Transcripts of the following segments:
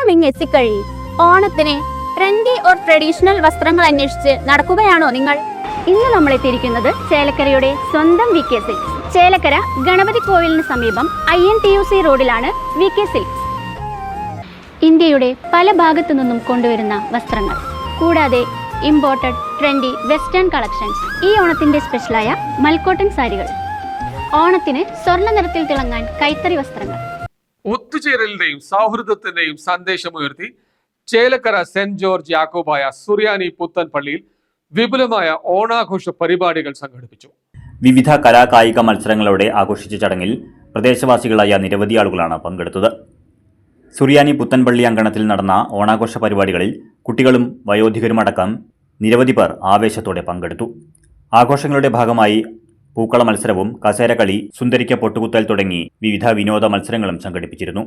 ഓണം ഇങ്ങ് എത്തിക്കഴിയും. ഓണത്തിന് trendy or traditional വസ്ത്രങ്ങൾ അന്വേഷിച്ച് നടക്കുകയാണോ നിങ്ങൾ? ഇന്ന് നമ്മൾ എത്തിയിരിക്കുന്നത് ചേലക്കരയുടെ സ്വന്തം VK സിൽക്സ്. ചേലക്കര ഗണപതി കോവിലിന് സമീപം INTUC റോഡിലാണ് VK സിൽക്സ്. ഇന്ത്യയുടെ പല ഭാഗത്തു നിന്നും കൊണ്ടുവരുന്ന വസ്ത്രങ്ങൾ കൂടാതെ ഇമ്പോർട്ടഡ് ട്രെൻഡി വെസ്റ്റേൺ കളക്ഷൻസ്. ഈ ഓണത്തിന്റെ സ്പെഷ്യലായ മൽക്കോട്ടൺ സാരികൾ, ഓണത്തിന് സ്വർണ്ണ നിറത്തിൽ തിളങ്ങാൻ കൈത്തറി വസ്ത്രങ്ങൾ. ഒത്തുചേരലിന്റെയും സൗഹൃദത്തിന്റെയും സന്ദേശമുയർത്തി ചേലക്കര സെന്റ് ജോർജ് യാക്കോബായ സുറിയാനി പുത്തൻ പള്ളിയിൽ വിപുലമായ ഓണാഘോഷ പരിപാടികൾ സംഘടിപ്പിച്ചു. വിവിധ കലാകായിക മത്സരങ്ങളോടെ ആഘോഷിച്ച ചടങ്ങിൽ പ്രദേശവാസികളായ നിരവധി ആളുകളാണ് പങ്കെടുത്തത്. സുറിയാനി പുത്തൻപള്ളി അങ്കണത്തിൽ നടന്ന ഓണാഘോഷ പരിപാടികളിൽ കുട്ടികളും വയോധികരുമടക്കം നിരവധി പേർ ആവേശത്തോടെ പങ്കെടുത്തു. ആഘോഷങ്ങളുടെ ഭാഗമായി പൂക്കള മത്സരവും കസേരകളി, സുന്ദരിക്ക പൊട്ടുകുത്തൽ തുടങ്ങി വിവിധ വിനോദ മത്സരങ്ങളും സംഘടിപ്പിച്ചിരുന്നു.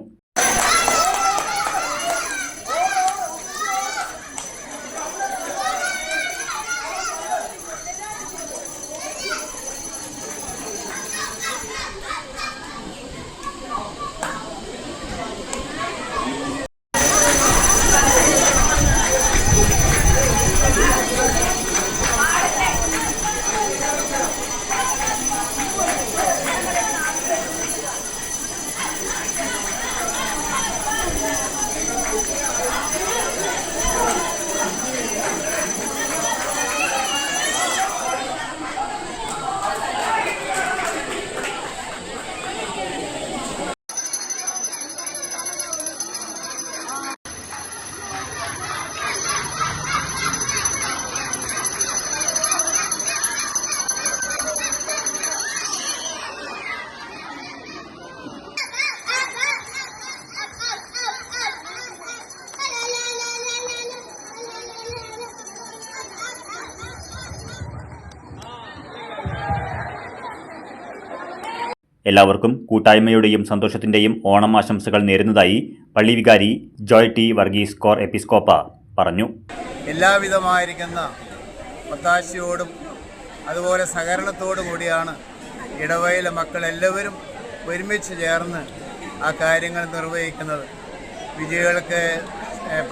എല്ലാവർക്കും കൂട്ടായ്മയുടെയും സന്തോഷത്തിന്റെയും ഓണം ആശംസകൾ നേരുന്നതായി പള്ളി വികാരി ജോയ് ടി വർഗീസ് കോർ എപ്പിസ്കോപ്പ പറഞ്ഞു. എല്ലാവിധമായിരിക്കുന്ന ഒത്താശയോടും അതുപോലെ സഹകരണത്തോടും കൂടിയാണ് ഇടവയിലെ മക്കൾ എല്ലാവരും ഒരുമിച്ച് ചേർന്ന് ആ കാര്യങ്ങൾ നിർവഹിക്കുന്നത്. വിജയികൾക്ക്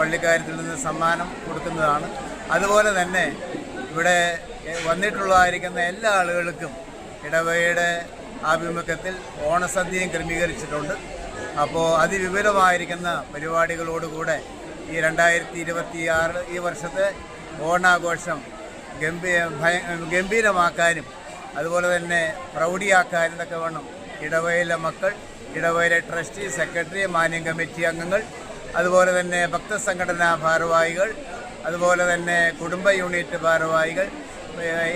പള്ളിക്കാര്യത്തിൽ നിന്ന് സമ്മാനം കൊടുക്കുന്നതാണ്. അതുപോലെ തന്നെ ഇവിടെ വന്നിട്ടുള്ളതായിരിക്കുന്ന എല്ലാ ആളുകൾക്കും ഇടവയുടെ ആഭിമുഖ്യത്തിൽ ഓണസദ്യയും ക്രമീകരിച്ചിട്ടുണ്ട്. അപ്പോൾ അതിവിപുലമായിരിക്കുന്ന പരിപാടികളോടുകൂടെ ഈ 2026 ഈ വർഷത്തെ ഓണാഘോഷം ഗംഭീരമാക്കാനും അതുപോലെ തന്നെ പ്രൗഢിയാക്കാനും ഒക്കെ വേണം ഇടവയിലെ മക്കൾ, ഇടവയിലെ ട്രസ്റ്റി, സെക്രട്ടറി, മാന്യം കമ്മിറ്റി അംഗങ്ങൾ, അതുപോലെ തന്നെ ഭക്തസംഘടനാ ഭാരവാഹികൾ, അതുപോലെ തന്നെ കുടുംബ യൂണിറ്റ് ഭാരവാഹികൾ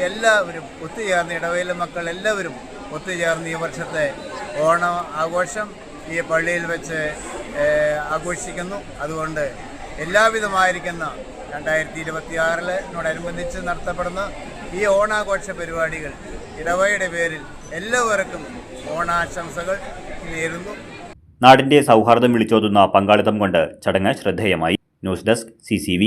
എല്ലാവരും ഒത്തുചേർന്ന് ഇടവയിലെ മക്കൾ എല്ലാവരും ഒത്തുചേർന്ന് ഈ വർഷത്തെ ഓണം ആഘോഷം ഈ പള്ളിയിൽ വെച്ച് ആഘോഷിക്കുന്നു. അതുകൊണ്ട് എല്ലാവിധമായിരിക്കുന്ന 2026-നോടനുബന്ധിച്ച് നടത്തപ്പെടുന്ന ഈ ഓണാഘോഷ പരിപാടികൾ ഇടവയുടെ പേരിൽ എല്ലാവർക്കും ഓണാശംസകൾ നേരുന്നു. നാടിന്റെ സൗഹാർദ്ദം വിളിച്ചോതുന്ന പങ്കാളിത്തം കൊണ്ട് ചടങ്ങ് ശ്രദ്ധേയമായി. News desk CCV.